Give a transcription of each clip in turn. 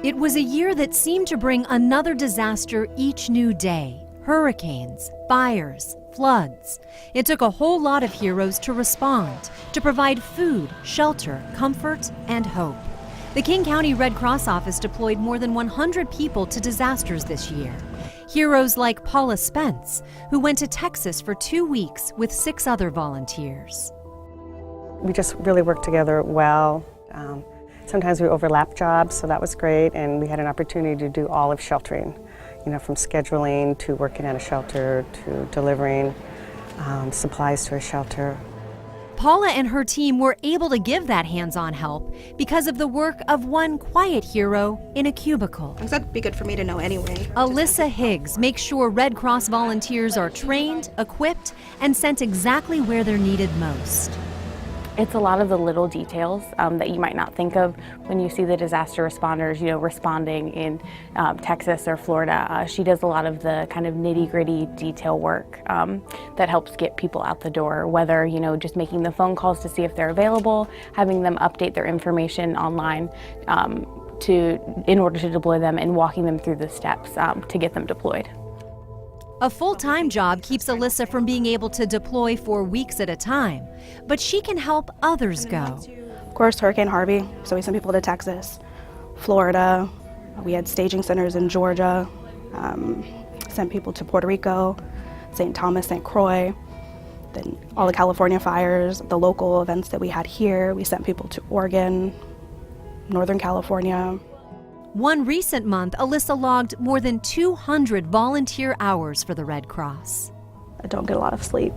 It was a year that seemed to bring another disaster each new day. Hurricanes, fires, floods. It took a whole lot of heroes to respond, to provide food, shelter, comfort, and hope. The King County Red Cross Office deployed more than 100 people to disasters this year. Heroes like Paula Spence, who went to Texas for 2 weeks with 6 other volunteers. We just really worked together well. Sometimes we overlapped jobs, so that was great, and we had an opportunity to do all of sheltering, from scheduling to working at a shelter to delivering supplies to a shelter. Paula and her team were able to give that hands-on help because of the work of one quiet hero in a cubicle. That'd be good for me to know anyway. Alyssa Higgs makes sure Red Cross volunteers are trained, equipped, and sent exactly where they're needed most. It's a lot of the little details that you might not think of when you see the disaster responders, responding in Texas or Florida. She does a lot of the kind of nitty-gritty detail work that helps get people out the door, whether, just making the phone calls to see if they're available, having them update their information online in order to deploy them, and walking them through the steps to get them deployed. A full-time job keeps Alyssa from being able to deploy for weeks at a time, but she can help others go. Of course, Hurricane Harvey, so we sent people to Texas, Florida. We had staging centers in Georgia, sent people to Puerto Rico, St. Thomas, St. Croix, then all the California fires, the local events that we had here. We sent people to Oregon, Northern California. One recent month, Alyssa logged more than 200 volunteer hours for the Red Cross. I don't get a lot of sleep.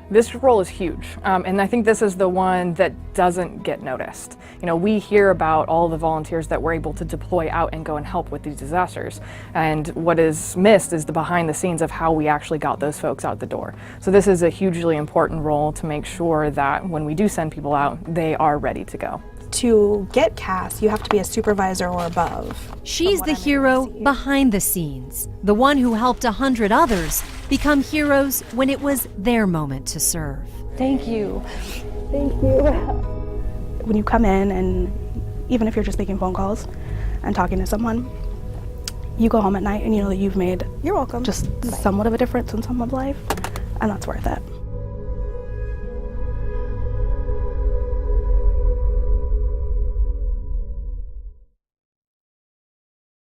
This role is huge, and I think this is the one that doesn't get noticed. We hear about all the volunteers that were able to deploy out and go and help with these disasters, and what is missed is the behind the scenes of how we actually got those folks out the door. So this is a hugely important role to make sure that when we do send people out, they are ready to go. To get cast, you have to be a supervisor or above. She's the hero behind the scenes, the one who helped 100 others become heroes when it was their moment to serve. Thank you. Thank you. When you come in, and even if you're just making phone calls and talking to someone, you go home at night and you know that you've made, you're welcome, just somewhat of a difference in someone's life, and that's worth it.